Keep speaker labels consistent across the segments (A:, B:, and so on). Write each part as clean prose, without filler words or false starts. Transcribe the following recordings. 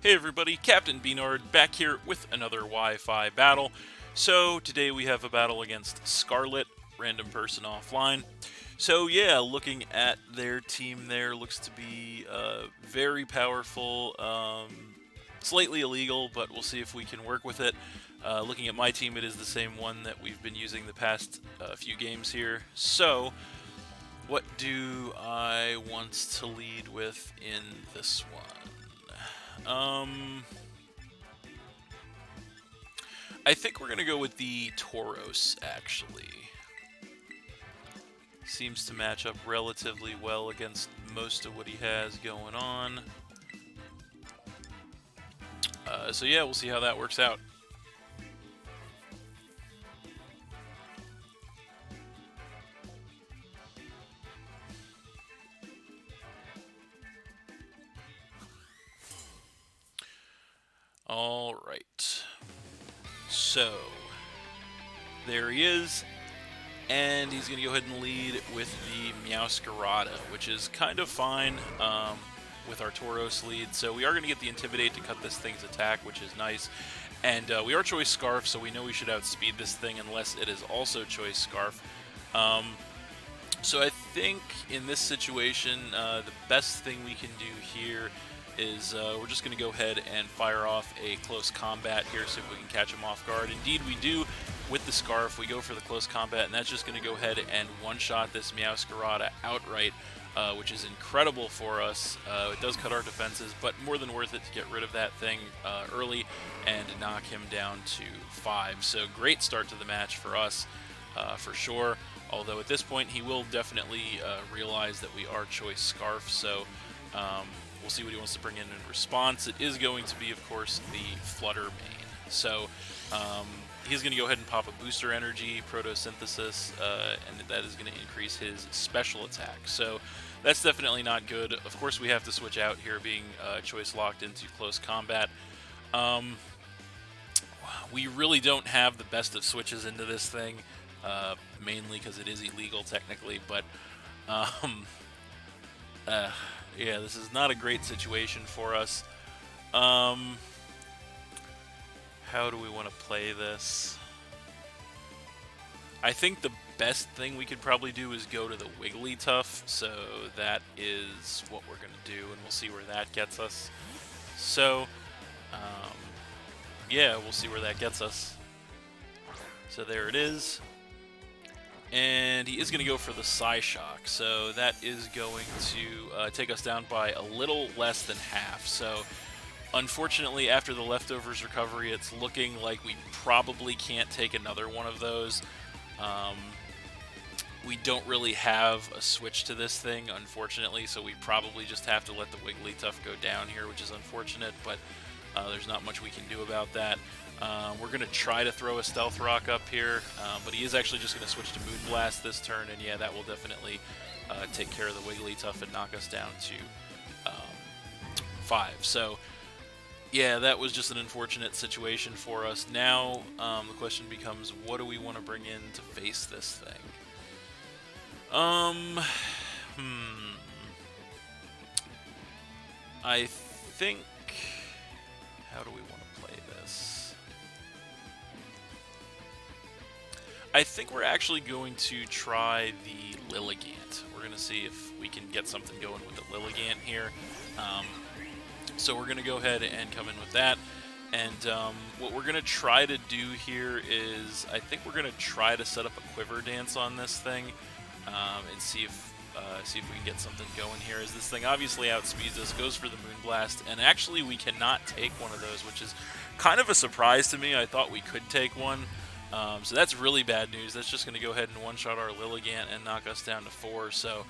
A: Hey everybody, Captain B-Nard back here with another Wi-Fi battle. So today we have a battle against Scarlet, random person offline. So yeah, looking at their team there, looks to be very powerful, slightly illegal, but we'll see if we can work with it. Looking at my team, it is the same one that we've been using the past few games here. So what do I want to lead with in this one? I think we're going to go with the Tauros, actually. Seems to match up relatively well against most of what he has going on. So yeah, we'll see how that works out. Alright. So, there he is. And he's going to go ahead and lead with the Meowscarada, which is kind of fine with our Tauros lead. So we are going to get the Intimidate to cut this thing's attack, which is nice. And we are Choice Scarf, so we know we should outspeed this thing unless it is also Choice Scarf. So I think in this situation, the best thing we can do here is we're just going to go ahead and fire off a close combat here, see if we can catch him off guard. Indeed, we do. With the Scarf, we go for the close combat, and that's just going to go ahead and one-shot this Meowscarada outright, which is incredible for us. It does cut our defenses, but more than worth it to get rid of that thing early and knock him down to 5. So great start to the match for us, for sure. Although at this point, he will definitely realize that we are Choice Scarf, so we'll see what he wants to bring in response. It is going to be, of course, the Flutter main. So he's going to go ahead and pop a Booster Energy, Photosynthesis, and that is going to increase his special attack. So that's definitely not good. Of course, we have to switch out here, being choice locked into close combat. We really don't have the best of switches into this thing, mainly because it is illegal technically, but yeah, this is not a great situation for us. How do we want to play this? I think the best thing we could probably do is go to the Wigglytuff, so that is what we're going to do, and we'll see where that gets us. So, yeah, we'll see where that gets us. So there it is. And he is going to go for the Psyshock, so that is going to take us down by a little less than half. So, unfortunately, after the Leftovers recovery, it's looking like we probably can't take another one of those. We don't really have a switch to this thing, unfortunately, so we probably just have to let the Wigglytuff go down here, which is unfortunate, but there's not much we can do about that. We're going to try to throw a Stealth Rock up here, but he is actually just going to switch to Moonblast this turn, and yeah, that will definitely take care of the Wigglytuff and knock us down to 5. So, yeah, that was just an unfortunate situation for us. Now, the question becomes, what do we want to bring in to face this thing? I think... How do we want to play this? I think we're actually going to try the Lilligant. We're going to see if we can get something going with the Lilligant here. So we're going to go ahead and come in with that. And what we're going to try to do here is, I think we're going to try to set up a Quiver Dance on this thing and see if we can get something going here. As this thing obviously outspeeds us, goes for the Moonblast, and actually we cannot take one of those, which is kind of a surprise to me. I thought we could take one. So that's really bad news. That's just going to go ahead and one-shot our Lilligant and knock us down to 4. So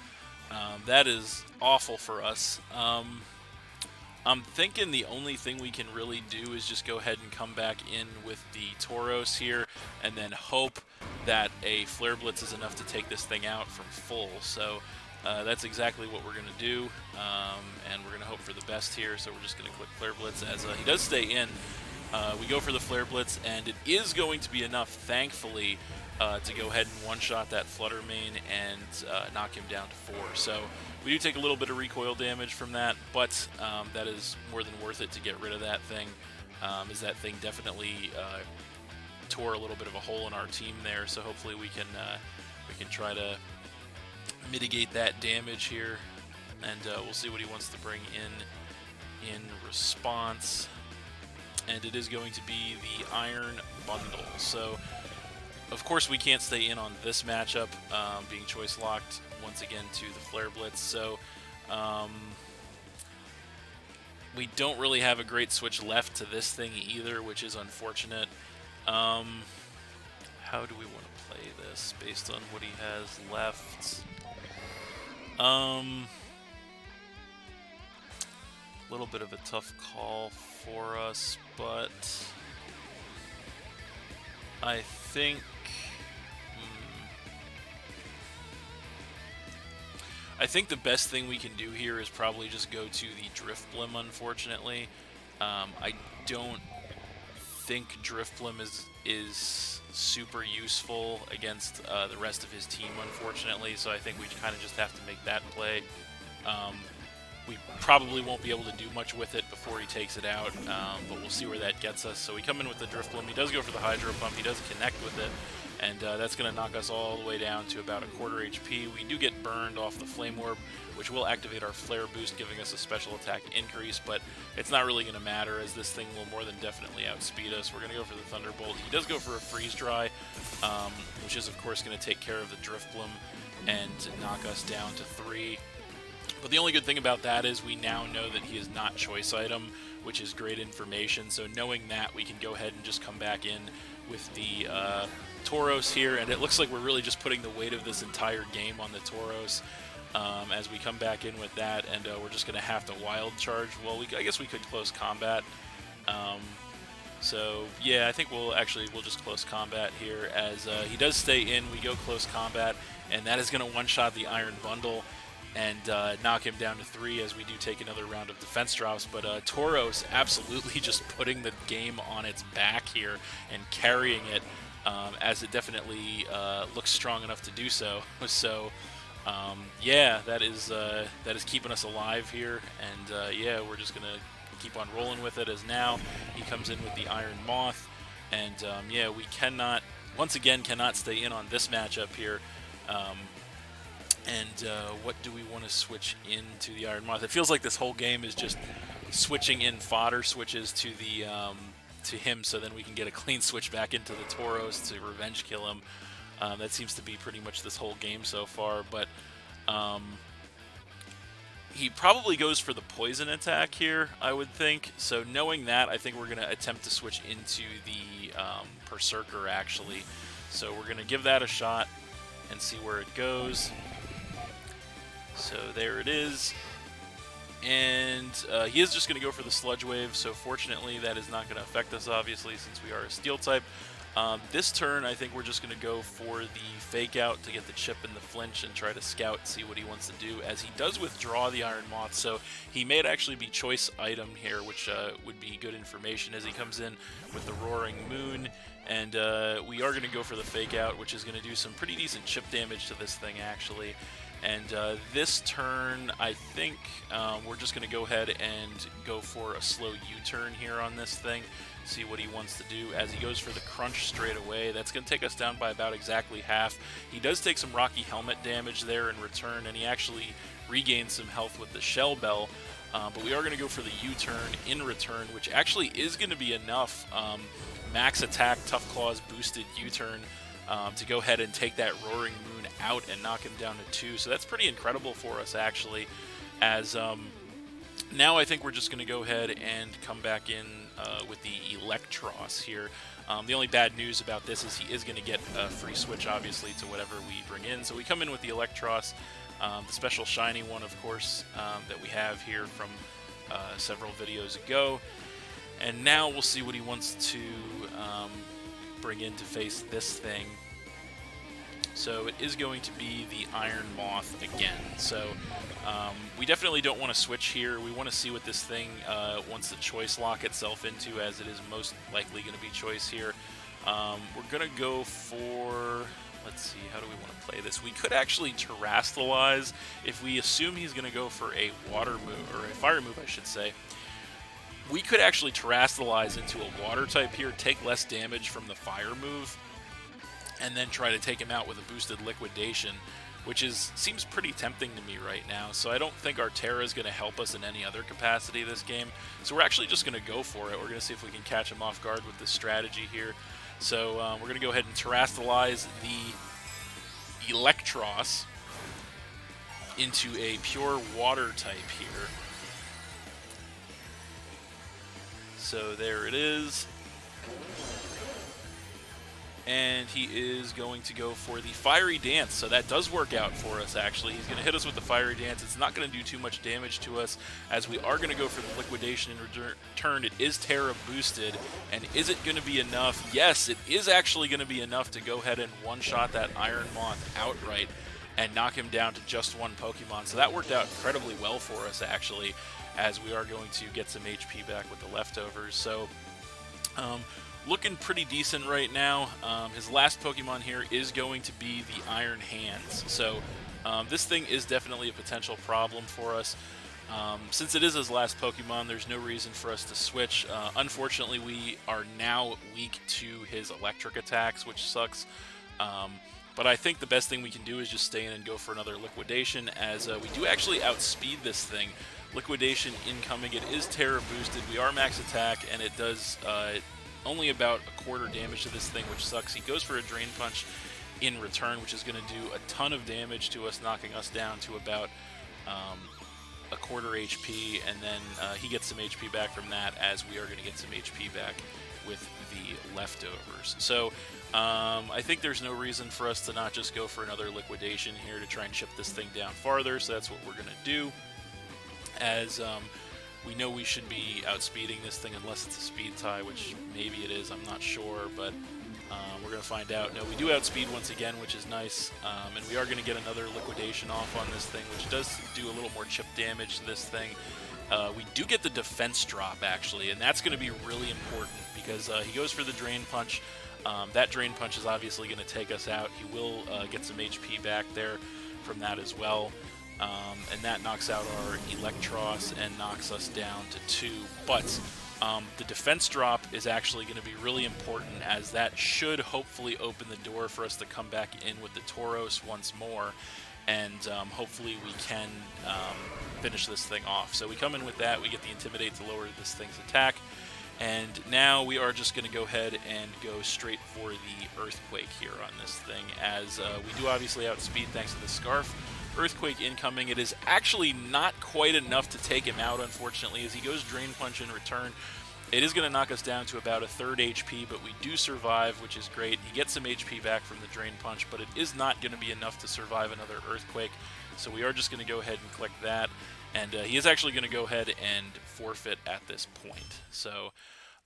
A: that is awful for us. I'm thinking the only thing we can really do is just go ahead and come back in with the Tauros here, and then hope that a Flare Blitz is enough to take this thing out from full. So that's exactly what we're going to do, and we're going to hope for the best here. So we're just going to click Flare Blitz as he does stay in. We go for the Flare Blitz, and it is going to be enough, thankfully, to go ahead and one-shot that Flutter Mane and knock him down to 4. So we do take a little bit of recoil damage from that, but that is more than worth it to get rid of that thing, as that thing definitely tore a little bit of a hole in our team there. So hopefully we can try to mitigate that damage here, and we'll see what he wants to bring in response. And it is going to be the Iron Bundle. So, of course, we can't stay in on this matchup, being choice locked once again to the Flare Blitz. So, we don't really have a great switch left to this thing either, which is unfortunate. How do we want to play this based on what he has left? A little bit of a tough call for us, but I think the best thing we can do here is probably just go to the Drifblim, unfortunately. I don't think Drifblim is super useful against the rest of his team, unfortunately, so I think we kind of just have to make that play. We probably won't be able to do much with it before he takes it out, but we'll see where that gets us. So we come in with the Drifblim. He does go for the Hydro Pump. He does connect with it, and that's going to knock us all the way down to about a quarter HP. We do get burned off the Flame Orb, which will activate our Flare Boost, giving us a special attack increase, but it's not really going to matter, as this thing will more than definitely outspeed us. We're going to go for the Thunderbolt. He does go for a Freeze Dry, which is, of course, going to take care of the Drifblim and knock us down to 3. But the only good thing about that is we now know that he is not choice item, which is great information. So knowing that, we can go ahead and just come back in with the Tauros here, and it looks like we're really just putting the weight of this entire game on the Tauros as we come back in with that, and we're just going to have to Wild Charge. Well, I guess we could close combat. So yeah, I think we'll just close combat here, as he does stay in. We go close combat, and that is going to one-shot the Iron Bundle and knock him down to 3, as we do take another round of defense drops. But Tauros absolutely just putting the game on its back here and carrying it, as it definitely looks strong enough to do so. So yeah, that is keeping us alive here, and yeah, we're just gonna keep on rolling with it, as now he comes in with the Iron Moth, and yeah, we once again cannot stay in on this matchup here. And what do we want to switch into the Iron Moth? It feels like this whole game is just switching in fodder switches to the to him, so then we can get a clean switch back into the Tauros to revenge kill him. That seems to be pretty much this whole game so far, but he probably goes for the poison attack here, I would think. So knowing that, I think we're going to attempt to switch into the Berserker, actually. So we're going to give that a shot and see where it goes. So there it is, and he is just going to go for the Sludge Wave, so fortunately that is not going to affect us, obviously, since we are a Steel type. This turn, I think we're just going to go for the Fake Out to get the chip and the flinch and try to scout and see what he wants to do, as he does withdraw the Iron Moth, so he may actually be choice item here, which would be good information, as he comes in with the Roaring Moon. And we are going to go for the Fake Out, which is going to do some pretty decent chip damage to this thing, actually. And this turn, I think we're just going to go ahead and go for a slow U-turn here on this thing, see what he wants to do, as he goes for the Crunch straight away. That's going to take us down by about exactly half. He does take some Rocky Helmet damage there in return, and he actually regains some health with the Shell Bell. But we are going to go for the U-turn in return, which actually is going to be enough max attack, Tough Claws boosted U-turn to go ahead and take that Roaring Moon out and knock him down to 2. So that's pretty incredible for us, actually, as now I think we're just going to go ahead and come back in with the Electros here. The only bad news about this is he is going to get a free switch, obviously, to whatever we bring in. So we come in with the Electros, the special shiny one, of course, that we have here from several videos ago. And now we'll see what he wants to bring in to face this thing. So it is going to be the Iron Moth again. So we definitely don't want to switch here. We want to see what this thing wants to choice lock itself into, as it is most likely going to be choice here. We're going to go for... Let's see, how do we want to play this? We could actually Terrastallize if we assume he's going to go for a water move, or a fire move, I should say. We could actually Terrastallize into a water type here, take less damage from the fire move, and then try to take him out with a boosted liquidation, which seems pretty tempting to me right now. So I don't think our Terra is going to help us in any other capacity this game. So we're actually just going to go for it. We're going to see if we can catch him off guard with this strategy here. So we're going to go ahead and Terrastallize the Electros into a pure water type here. So there it is. And he is going to go for the Fiery Dance. So that does work out for us, actually. He's going to hit us with the Fiery Dance. It's not going to do too much damage to us, as we are going to go for the Liquidation in return. It is Terra boosted. And is it going to be enough? Yes, it is actually going to be enough to go ahead and one-shot that Iron Moth outright and knock him down to just one Pokemon. So that worked out incredibly well for us, actually, as we are going to get some HP back with the leftovers. So, looking pretty decent right now. His last Pokemon here is going to be the Iron Hands. So this thing is definitely a potential problem for us. Since it is his last Pokemon, there's no reason for us to switch. Unfortunately, we are now weak to his electric attacks, which sucks. But I think the best thing we can do is just stay in and go for another Liquidation, as we do actually outspeed this thing. Liquidation incoming. It is Terra boosted. We are max attack, and it does... only about a quarter damage to this thing, which sucks. He goes for a Drain Punch in return, which is going to do a ton of damage to us, knocking us down to about a quarter HP, and then he gets some HP back from that, as we are going to get some HP back with the leftovers. So I think there's no reason for us to not just go for another Liquidation here to try and chip this thing down farther, so that's what we're going to do, as... we know we should be outspeeding this thing unless it's a speed tie, which maybe it is, I'm not sure, but we're going to find out. No, we do outspeed once again, which is nice, and we are going to get another Liquidation off on this thing, which does do a little more chip damage to this thing. We do get the defense drop, actually, and that's going to be really important, because he goes for the Drain Punch. That Drain Punch is obviously going to take us out. He will get some HP back there from that as well. And that knocks out our Electros and knocks us down to 2. But the defense drop is actually going to be really important, as that should hopefully open the door for us to come back in with the Tauros once more, and hopefully we can finish this thing off. So we come in with that, we get the Intimidate to lower this thing's attack, and now we are just going to go ahead and go straight for the Earthquake here on this thing, as we do obviously outspeed thanks to the Scarf. Earthquake incoming. It is actually not quite enough to take him out, unfortunately, as he goes Drain Punch in return. It is going to knock us down to about a third HP, but we do survive, which is great. He gets some HP back from the Drain Punch, but it is not going to be enough to survive another Earthquake, so we are just going to go ahead and click that, and he is actually going to go ahead and forfeit at this point. So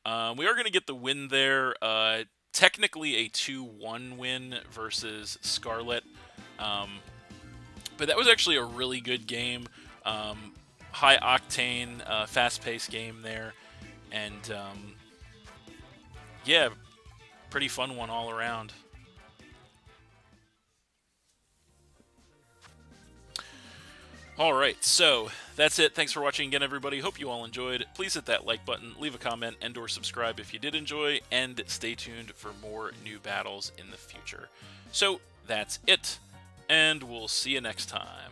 A: we are going to get the win there. Technically a 2-1 win versus Scarlet. But that was actually a really good game. High octane, fast-paced game there. And, yeah, pretty fun one all around. Alright, so that's it. Thanks for watching again, everybody. Hope you all enjoyed. Please hit that like button, leave a comment, and or subscribe if you did enjoy, and stay tuned for more new battles in the future. So, that's it. And we'll see you next time.